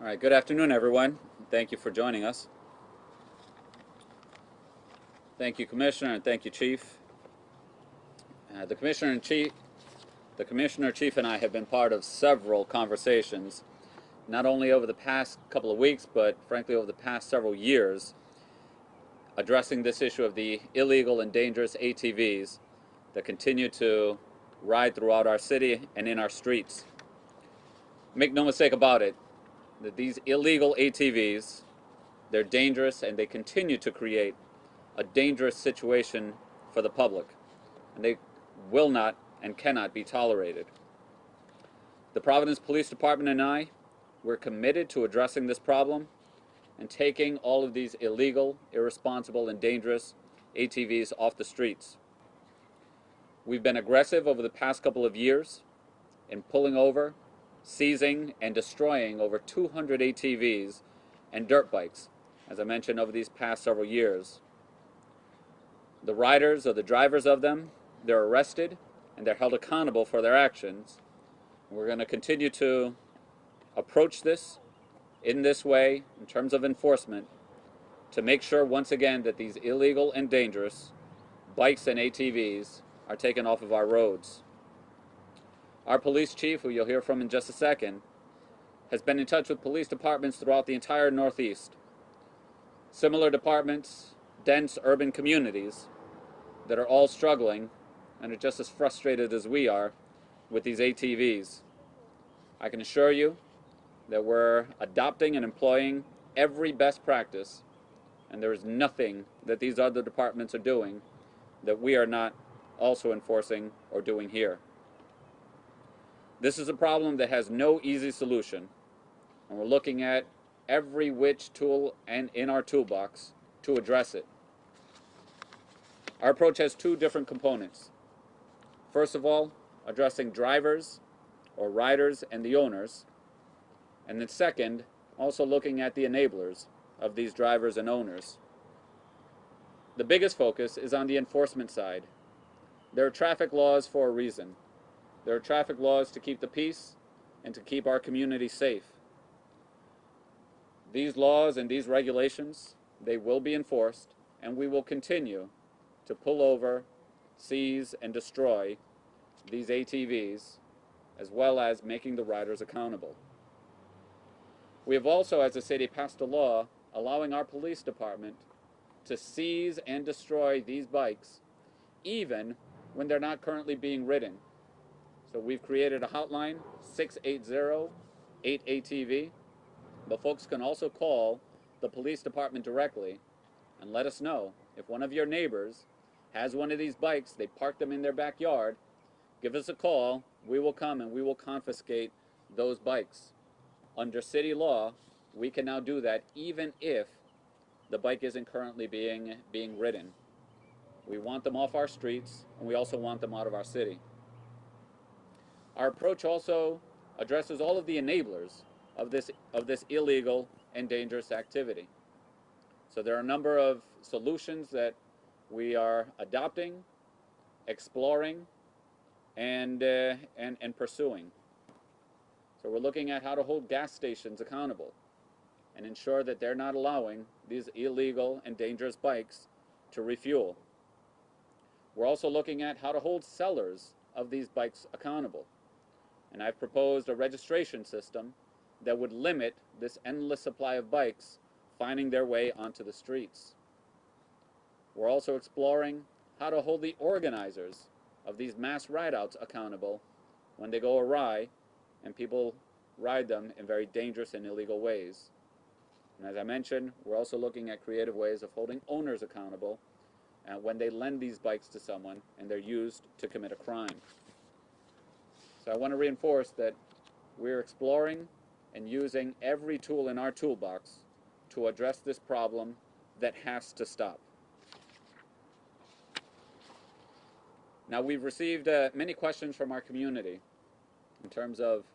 All right, good afternoon, everyone. Thank you for joining us. Thank you, Commissioner, and thank you, Chief. The Commissioner, Chief, and I have been part of several conversations, not only over the past couple of weeks, but frankly over the past several years, addressing this issue of the illegal and dangerous ATVs that continue to ride throughout our city and in our streets. Make no mistake about it, that these illegal ATVs, they're dangerous and they continue to create a dangerous situation for the public, and they will not and cannot be tolerated. The Providence Police Department and I, we're committed to addressing this problem and taking all of these illegal, irresponsible, and dangerous ATVs off the streets. We've been aggressive over the past couple of years in pulling over, seizing, and destroying over 200 ATVs and dirt bikes, as I mentioned, over these past several years. The riders or the drivers of them, they're arrested and they're held accountable for their actions. We're going to continue to approach this in this way in terms of enforcement to make sure once again that these illegal and dangerous bikes and ATVs are taken off of our roads. Our police chief, who you'll hear from in just a second, has been in touch with police departments throughout the entire Northeast. Similar departments, dense urban communities that are all struggling and are just as frustrated as we are with these ATVs. I can assure you that we're adopting and employing every best practice, and there is nothing that these other departments are doing that we are not also enforcing or doing here. This is a problem that has no easy solution, and we're looking at every which tool and in our toolbox to address it. Our approach has two different components. First of all, addressing drivers or riders and the owners, and then second, also looking at the enablers of these drivers and owners. The biggest focus is on the enforcement side. There are traffic laws for a reason. There are traffic laws to keep the peace and to keep our community safe. These laws and these regulations, they will be enforced, and we will continue to pull over, seize, and destroy these ATVs, as well as making the riders accountable. We have also, as a city, passed a law allowing our police department to seize and destroy these bikes, even when they're not currently being ridden. So we've created a hotline, 680-8ATV, but folks can also call the police department directly and let us know if one of your neighbors has one of these bikes, they park them in their backyard. Give us a call, we will come and we will confiscate those bikes. Under city law, we can now do that even if the bike isn't currently being ridden. We want them off our streets, and we also want them out of our city. Our approach also addresses all of the enablers of this illegal and dangerous activity. So there are a number of solutions that we are adopting, exploring, and pursuing. So we're looking at how to hold gas stations accountable and ensure that they're not allowing these illegal and dangerous bikes to refuel. We're also looking at how to hold sellers of these bikes accountable. And I've proposed a registration system that would limit this endless supply of bikes finding their way onto the streets. We're also exploring how to hold the organizers of these mass ride-outs accountable when they go awry and people ride them in very dangerous and illegal ways. And as I mentioned, we're also looking at creative ways of holding owners accountable when they lend these bikes to someone and they're used to commit a crime. So I want to reinforce that we're exploring and using every tool in our toolbox to address this problem that has to stop. Now, we've received many questions from our community in terms of,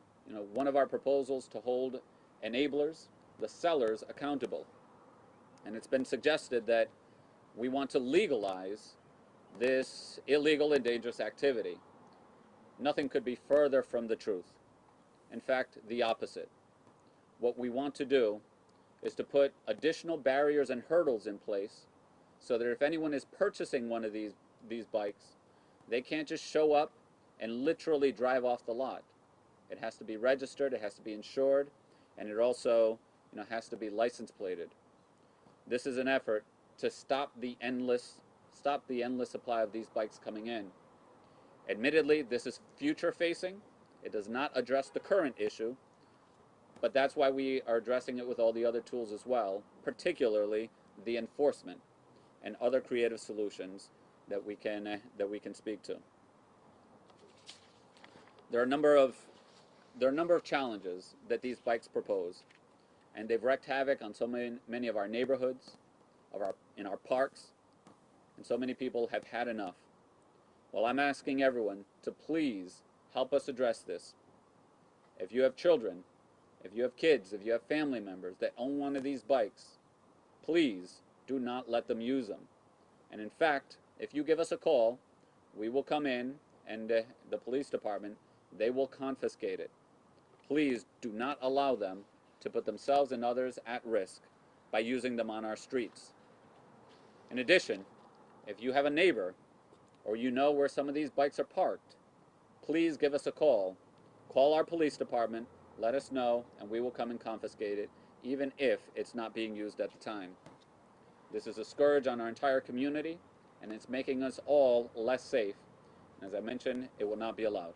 one of our proposals to hold enablers, the sellers, accountable. And it's been suggested that we want to legalize this illegal and dangerous activity. Nothing could be further from the truth. In fact, the opposite. what we want to do is to put additional barriers and hurdles in place so that if anyone is purchasing one of these bikes, they can't just show up and literally drive off the lot. It has to be registered, it has to be insured, and it also, has to be license plated. This is an effort to stop the endless supply of these bikes coming in. Admittedly, this is future facing. It does not address the current issue, but that's why we are addressing it with all the other tools as well, particularly the enforcement and other creative solutions that we can speak to. There are a number of challenges that these bikes propose, and they've wreaked havoc on so many of our neighborhoods, in our parks, and so many people have had enough. Well, I'm asking everyone to please help us address this. If you have children, if you have kids, if you have family members that own one of these bikes, please do not let them use them. And in fact, if you give us a call, we will come in and the police department, they will confiscate it. Please do not allow them to put themselves and others at risk by using them on our streets. In addition, if you have a neighbor or you know where some of these bikes are parked, please give us a call. Call our police department, let us know, and we will come and confiscate it, even if it's not being used at the time. This is a scourge on our entire community, and it's making us all less safe. And as I mentioned, it will not be allowed.